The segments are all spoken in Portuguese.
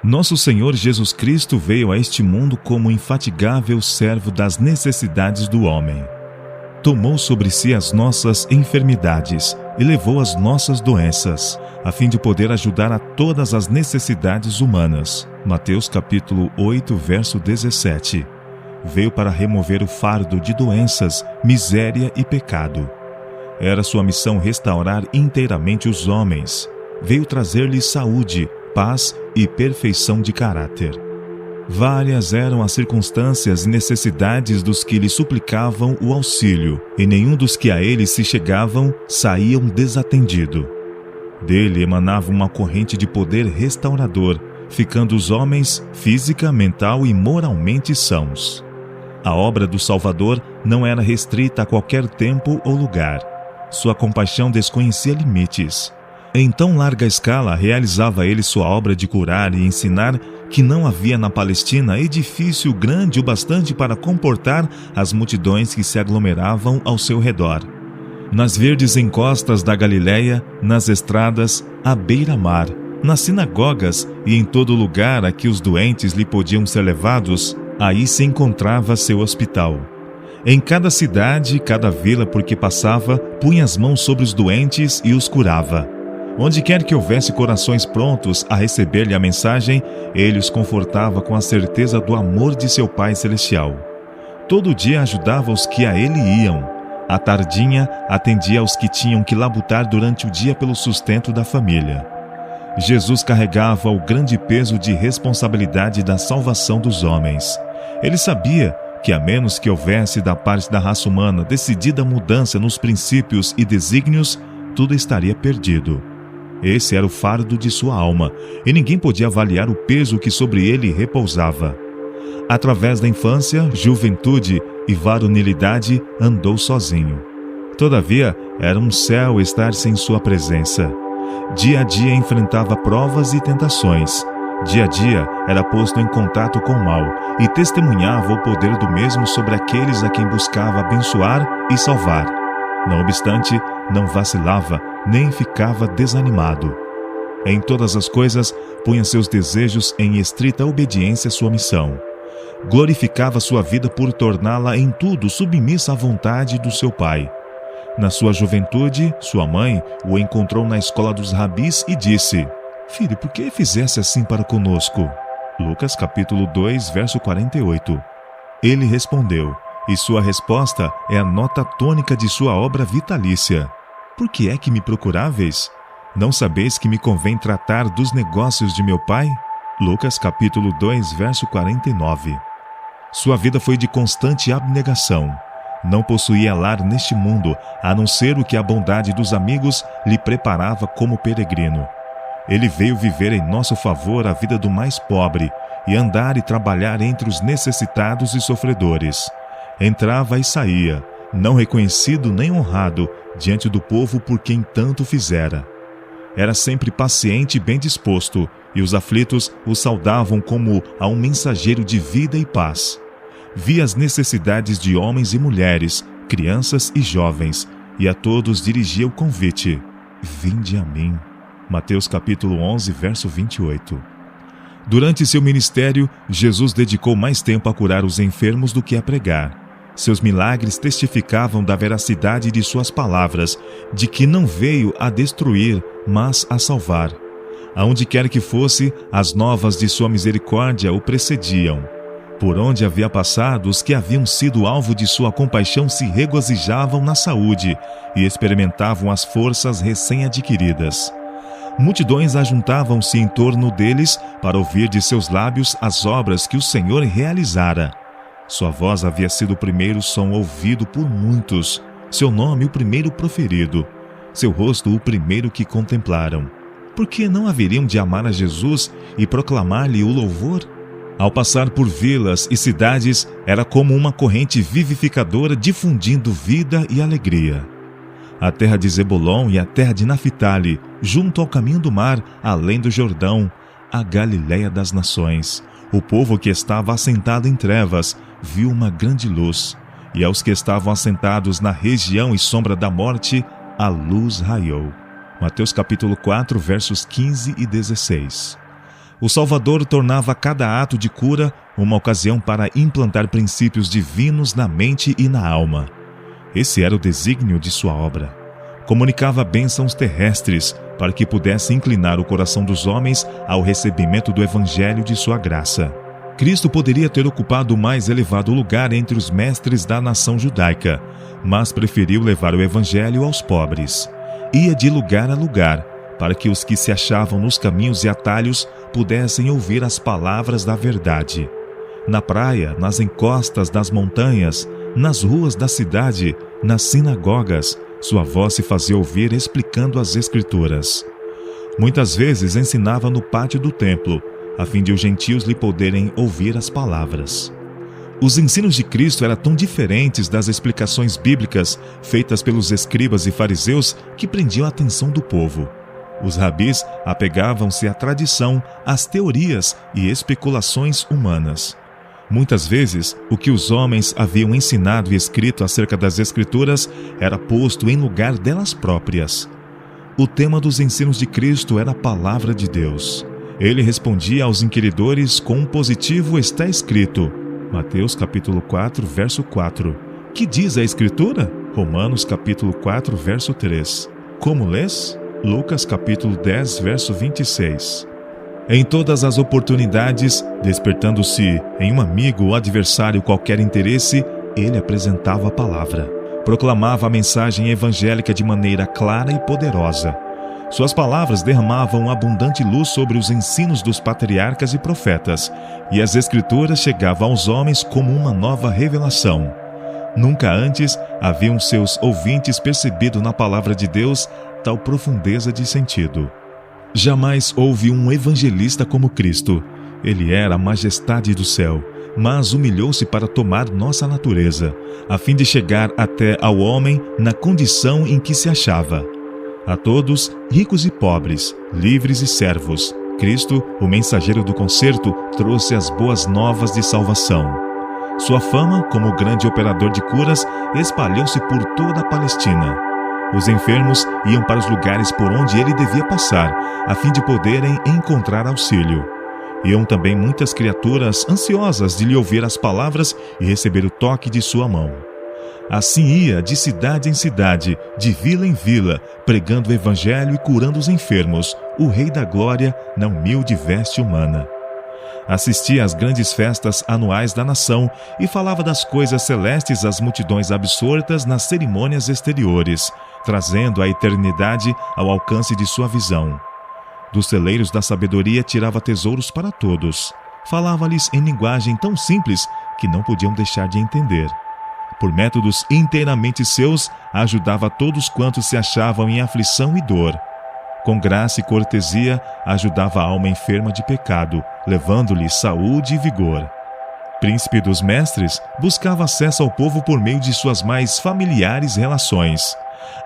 Nosso Senhor Jesus Cristo veio a este mundo como infatigável servo das necessidades do homem. Tomou sobre si as nossas enfermidades e levou as nossas doenças, a fim de poder ajudar a todas as necessidades humanas. Mateus capítulo 8, verso 17. Veio para remover o fardo de doenças, miséria e pecado. Era sua missão restaurar inteiramente os homens. Veio trazer-lhes saúde, paz e perfeição de caráter. Várias eram as circunstâncias e necessidades dos que lhe suplicavam o auxílio, e nenhum dos que a ele se chegavam saíam desatendido. Dele emanava uma corrente de poder restaurador, ficando os homens física, mental e moralmente sãos. A obra do Salvador não era restrita a qualquer tempo ou lugar. Sua compaixão desconhecia limites. Em tão larga escala, realizava ele sua obra de curar e ensinar que não havia na Palestina edifício grande o bastante para comportar as multidões que se aglomeravam ao seu redor. Nas verdes encostas da Galiléia, nas estradas, à beira-mar, nas sinagogas e em todo lugar a que os doentes lhe podiam ser levados, aí se encontrava seu hospital. Em cada cidade, cada vila por que passava, punha as mãos sobre os doentes e os curava. Onde quer que houvesse corações prontos a receber-lhe a mensagem, ele os confortava com a certeza do amor de seu Pai Celestial. Todo dia ajudava os que a ele iam. À tardinha, atendia aos que tinham que labutar durante o dia pelo sustento da família. Jesus carregava o grande peso de responsabilidade da salvação dos homens. Ele sabia que, a menos que houvesse da parte da raça humana decidida mudança nos princípios e desígnios, tudo estaria perdido. Esse era o fardo de sua alma, e ninguém podia avaliar o peso que sobre ele repousava. Através da infância, juventude e varonilidade, andou sozinho. Todavia, era um céu estar sem sua presença. Dia a dia enfrentava provas e tentações. Dia a dia era posto em contato com o mal e testemunhava o poder do mesmo sobre aqueles a quem buscava abençoar e salvar. Não obstante, não vacilava, nem ficava desanimado. Em todas as coisas, punha seus desejos em estrita obediência à sua missão. Glorificava sua vida por torná-la em tudo submissa à vontade do seu Pai. Na sua juventude, sua mãe o encontrou na escola dos rabis e disse: Filho, por que fizesse assim para conosco? Lucas capítulo 2, verso 48. Ele respondeu, e sua resposta é a nota tônica de sua obra vitalícia: Por que é que me procuráveis? Não sabeis que me convém tratar dos negócios de meu Pai? Lucas capítulo 2, verso 49. Sua vida foi de constante abnegação. Não possuía lar neste mundo, a não ser o que a bondade dos amigos lhe preparava como peregrino. Ele veio viver em nosso favor a vida do mais pobre e andar e trabalhar entre os necessitados e sofredores. Entrava e saía, não reconhecido nem honrado, diante do povo por quem tanto fizera. Era sempre paciente e bem disposto, e os aflitos o saudavam como a um mensageiro de vida e paz. Via as necessidades de homens e mulheres, crianças e jovens, e a todos dirigia o convite: Vinde a mim. Mateus capítulo 11, verso 28. Durante seu ministério, Jesus dedicou mais tempo a curar os enfermos do que a pregar. Seus milagres testificavam da veracidade de suas palavras, de que não veio a destruir, mas a salvar. Aonde quer que fosse, as novas de sua misericórdia o precediam. Por onde havia passado, os que haviam sido alvo de sua compaixão se regozijavam na saúde e experimentavam as forças recém-adquiridas. Multidões ajuntavam-se em torno deles para ouvir de seus lábios as obras que o Senhor realizara. Sua voz havia sido o primeiro som ouvido por muitos, seu nome o primeiro proferido, seu rosto o primeiro que contemplaram. Por que não haveriam de amar a Jesus e proclamar-lhe o louvor? Ao passar por vilas e cidades, era como uma corrente vivificadora difundindo vida e alegria. A terra de Zebulon e a terra de Naphtali, junto ao caminho do mar, além do Jordão, a Galiléia das nações. O povo que estava assentado em trevas viu uma grande luz, e aos que estavam assentados na região e sombra da morte, a luz raiou. Mateus capítulo 4, versos 15 e 16. O Salvador tornava cada ato de cura uma ocasião para implantar princípios divinos na mente e na alma. Esse era o desígnio de sua obra. Comunicava bênçãos terrestres para que pudesse inclinar o coração dos homens ao recebimento do evangelho de sua graça. Cristo poderia ter ocupado o mais elevado lugar entre os mestres da nação judaica, mas preferiu levar o evangelho aos pobres. Ia de lugar a lugar, para que os que se achavam nos caminhos e atalhos pudessem ouvir as palavras da verdade. Na praia, nas encostas das montanhas, nas ruas da cidade, nas sinagogas, sua voz se fazia ouvir explicando as Escrituras. Muitas vezes ensinava no pátio do templo, a fim de os gentios lhe poderem ouvir as palavras. Os ensinos de Cristo eram tão diferentes das explicações bíblicas feitas pelos escribas e fariseus que prendiam a atenção do povo. Os rabis apegavam-se à tradição, às teorias e especulações humanas. Muitas vezes, o que os homens haviam ensinado e escrito acerca das Escrituras era posto em lugar delas próprias. O tema dos ensinos de Cristo era a palavra de Deus. Ele respondia aos inquiridores com um positivo está escrito. Mateus capítulo 4, verso 4. Que diz a Escritura? Romanos capítulo 4, verso 3. Como lês? Lucas capítulo 10, verso 26. Em todas as oportunidades, despertando-se em um amigo ou adversário qualquer interesse, ele apresentava a palavra. Proclamava a mensagem evangélica de maneira clara e poderosa. Suas palavras derramavam abundante luz sobre os ensinos dos patriarcas e profetas, e as Escrituras chegavam aos homens como uma nova revelação. Nunca antes haviam seus ouvintes percebido na palavra de Deus tal profundeza de sentido. Jamais houve um evangelista como Cristo. Ele era a majestade do céu, mas humilhou-se para tomar nossa natureza, a fim de chegar até ao homem na condição em que se achava. A todos, ricos e pobres, livres e servos, Cristo, o mensageiro do concerto, trouxe as boas novas de salvação. Sua fama, como grande operador de curas, espalhou-se por toda a Palestina. Os enfermos iam para os lugares por onde ele devia passar, a fim de poderem encontrar auxílio. Iam também muitas criaturas ansiosas de lhe ouvir as palavras e receber o toque de sua mão. Assim ia de cidade em cidade, de vila em vila, pregando o evangelho e curando os enfermos, o Rei da Glória na humilde veste humana. Assistia às grandes festas anuais da nação e falava das coisas celestes às multidões absortas nas cerimônias exteriores, trazendo a eternidade ao alcance de sua visão. Dos celeiros da sabedoria tirava tesouros para todos. Falava-lhes em linguagem tão simples que não podiam deixar de entender. Por métodos inteiramente seus, ajudava todos quantos se achavam em aflição e dor. Com graça e cortesia, ajudava a alma enferma de pecado, levando-lhe saúde e vigor. Príncipe dos mestres, buscava acesso ao povo por meio de suas mais familiares relações.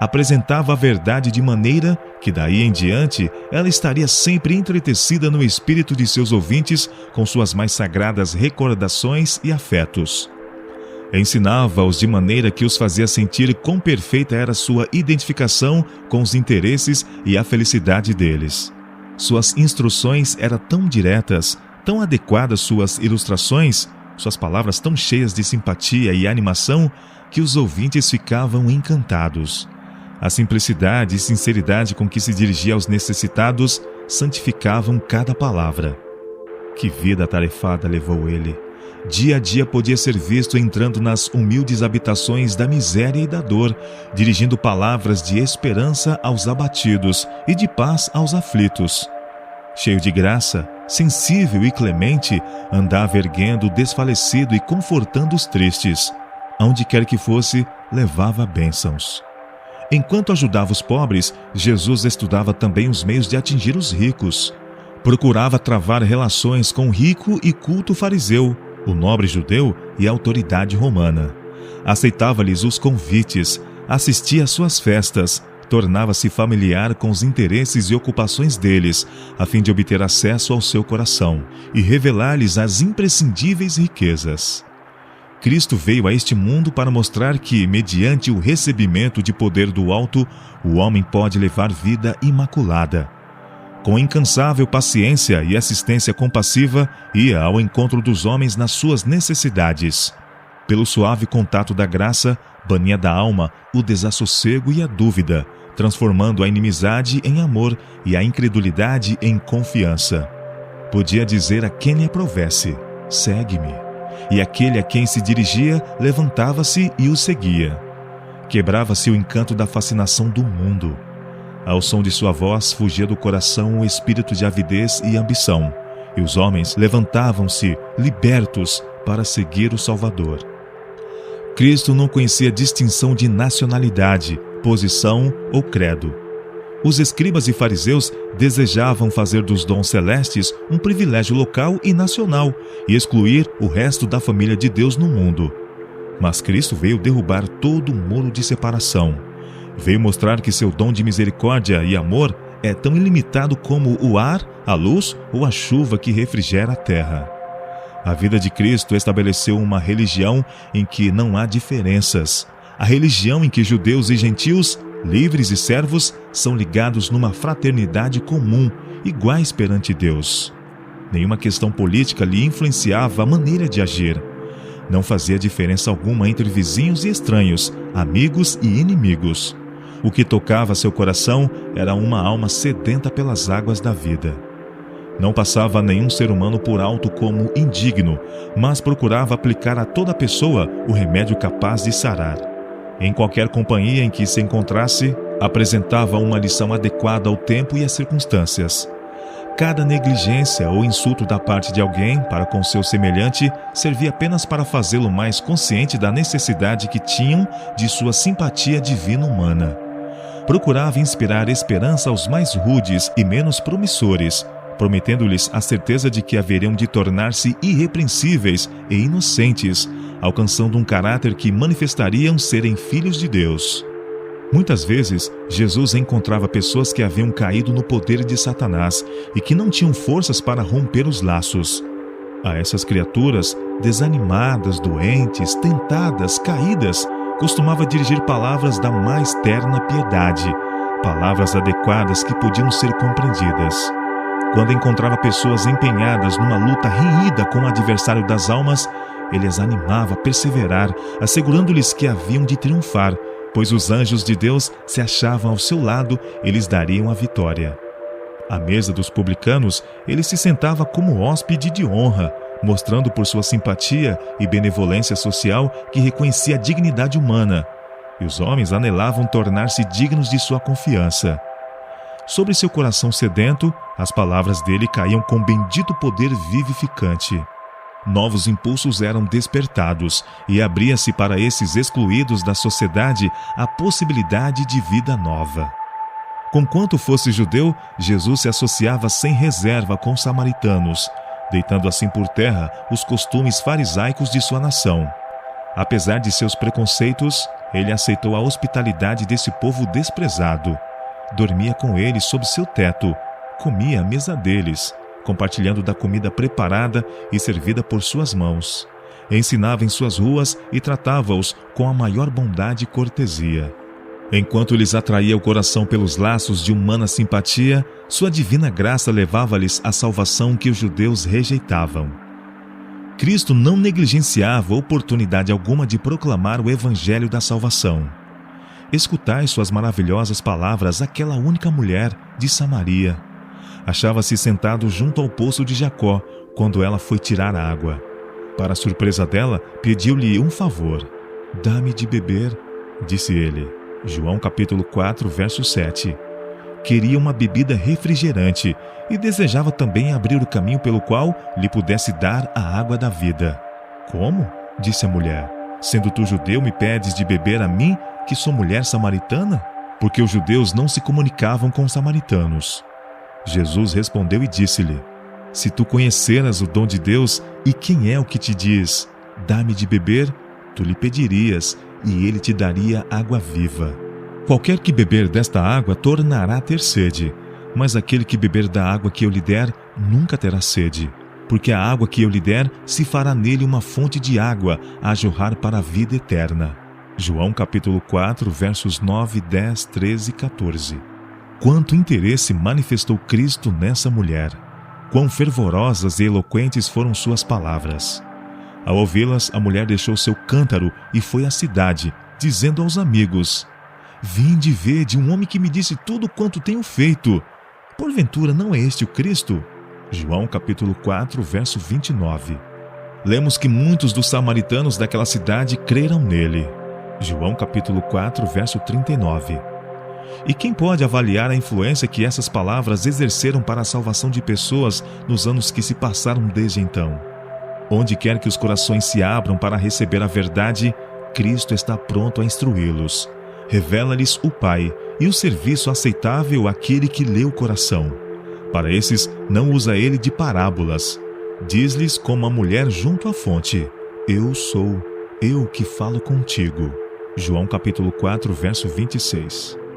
Apresentava a verdade de maneira que daí em diante ela estaria sempre entretecida no espírito de seus ouvintes com suas mais sagradas recordações e afetos. Ensinava-os de maneira que os fazia sentir quão perfeita era sua identificação com os interesses e a felicidade deles. Suas instruções eram tão diretas, tão adequadas suas ilustrações, suas palavras tão cheias de simpatia e animação, que os ouvintes ficavam encantados. A simplicidade e sinceridade com que se dirigia aos necessitados santificavam cada palavra. Que vida atarefada levou ele! Dia a dia podia ser visto entrando nas humildes habitações da miséria e da dor, dirigindo palavras de esperança aos abatidos e de paz aos aflitos. Cheio de graça, sensível e clemente, andava erguendo o desfalecido e confortando os tristes. Aonde quer que fosse, levava bênçãos. Enquanto ajudava os pobres, Jesus estudava também os meios de atingir os ricos. Procurava travar relações com o rico e culto fariseu, o nobre judeu e a autoridade romana. Aceitava-lhes os convites, assistia às suas festas, tornava-se familiar com os interesses e ocupações deles, a fim de obter acesso ao seu coração e revelar-lhes as imprescindíveis riquezas. Cristo veio a este mundo para mostrar que, mediante o recebimento de poder do alto, o homem pode levar vida imaculada. Com incansável paciência e assistência compassiva, ia ao encontro dos homens nas suas necessidades. Pelo suave contato da graça, bania da alma o desassossego e a dúvida, transformando a inimizade em amor e a incredulidade em confiança. Podia dizer a quem lhe aprovesse: segue-me. E aquele a quem se dirigia levantava-se e o seguia. Quebrava-se o encanto da fascinação do mundo. Ao som de sua voz fugia do coração o espírito de avidez e ambição, e os homens levantavam-se, libertos, para seguir o Salvador. Cristo não conhecia distinção de nacionalidade, posição ou credo. Os escribas e fariseus desejavam fazer dos dons celestes um privilégio local e nacional e excluir o resto da família de Deus no mundo. Mas Cristo veio derrubar todo o muro de separação. Veio mostrar que seu dom de misericórdia e amor é tão ilimitado como o ar, a luz ou a chuva que refrigera a terra. A vida de Cristo estabeleceu uma religião em que não há diferenças. A religião em que judeus e gentios, livres e servos, são ligados numa fraternidade comum, iguais perante Deus. Nenhuma questão política lhe influenciava a maneira de agir. Não fazia diferença alguma entre vizinhos e estranhos, amigos e inimigos. O que tocava seu coração era uma alma sedenta pelas águas da vida. Não passava nenhum ser humano por alto como indigno, mas procurava aplicar a toda pessoa o remédio capaz de sarar. Em qualquer companhia em que se encontrasse, apresentava uma lição adequada ao tempo e às circunstâncias. Cada negligência ou insulto da parte de alguém para com seu semelhante servia apenas para fazê-lo mais consciente da necessidade que tinham de sua simpatia divina humana. Procurava inspirar esperança aos mais rudes e menos promissores, prometendo-lhes a certeza de que haveriam de tornar-se irrepreensíveis e inocentes, alcançando um caráter que manifestariam serem filhos de Deus. Muitas vezes, Jesus encontrava pessoas que haviam caído no poder de Satanás e que não tinham forças para romper os laços. A essas criaturas, desanimadas, doentes, tentadas, caídas, costumava dirigir palavras da mais terna piedade, palavras adequadas que podiam ser compreendidas. Quando encontrava pessoas empenhadas numa luta renhida com o adversário das almas, ele as animava a perseverar, assegurando-lhes que haviam de triunfar, pois os anjos de Deus se achavam ao seu lado e lhes dariam a vitória. À mesa dos publicanos, ele se sentava como hóspede de honra, mostrando por sua simpatia e benevolência social que reconhecia a dignidade humana, e os homens anelavam tornar-se dignos de sua confiança. Sobre seu coração sedento, as palavras dele caíam com bendito poder vivificante. Novos impulsos eram despertados e abria-se para esses excluídos da sociedade a possibilidade de vida nova. Conquanto fosse judeu, Jesus se associava sem reserva com os samaritanos, deitando assim por terra os costumes farisaicos de sua nação. Apesar de seus preconceitos, ele aceitou a hospitalidade desse povo desprezado. Dormia com eles sob seu teto, comia à mesa deles, compartilhando da comida preparada e servida por suas mãos. Ensinava em suas ruas e tratava-os com a maior bondade e cortesia. Enquanto lhes atraía o coração pelos laços de humana simpatia, sua divina graça levava-lhes a salvação que os judeus rejeitavam. Cristo não negligenciava oportunidade alguma de proclamar o evangelho da salvação. Escutai suas maravilhosas palavras àquela única mulher de Samaria. Achava-se sentado junto ao poço de Jacó, quando ela foi tirar água. Para surpresa dela, pediu-lhe um favor. "Dá-me de beber", disse ele. João capítulo 4, verso 7. Queria uma bebida refrigerante e desejava também abrir o caminho pelo qual lhe pudesse dar a água da vida. "Como?", disse a mulher. "Sendo tu judeu, me pedes de beber a mim, que sou mulher samaritana?" Porque os judeus não se comunicavam com os samaritanos. Jesus respondeu e disse-lhe: "Se tu conheceras o dom de Deus e quem é o que te diz, dá-me de beber, tu lhe pedirias, e ele te daria água viva. Qualquer que beber desta água tornará a ter sede, mas aquele que beber da água que eu lhe der nunca terá sede, porque a água que eu lhe der se fará nele uma fonte de água a jorrar para a vida eterna." João capítulo 4, versos 9, 10, 13 e 14. Quanto interesse manifestou Cristo nessa mulher! Quão fervorosas e eloquentes foram suas palavras! Ao ouvi-las, a mulher deixou seu cântaro e foi à cidade, dizendo aos amigos: Vinde e vede um homem que me disse tudo quanto tenho feito. Porventura não é este o Cristo? João capítulo 4, verso 29. Lemos que muitos dos samaritanos daquela cidade creram nele. João capítulo 4, verso 39. E quem pode avaliar a influência que essas palavras exerceram para a salvação de pessoas nos anos que se passaram desde então? Onde quer que os corações se abram para receber a verdade, Cristo está pronto a instruí-los. Revela-lhes o Pai e o serviço aceitável àquele que lê o coração. Para esses, não usa ele de parábolas. Diz-lhes como a mulher junto à fonte: Eu sou, eu que falo contigo. João capítulo 4, verso 26.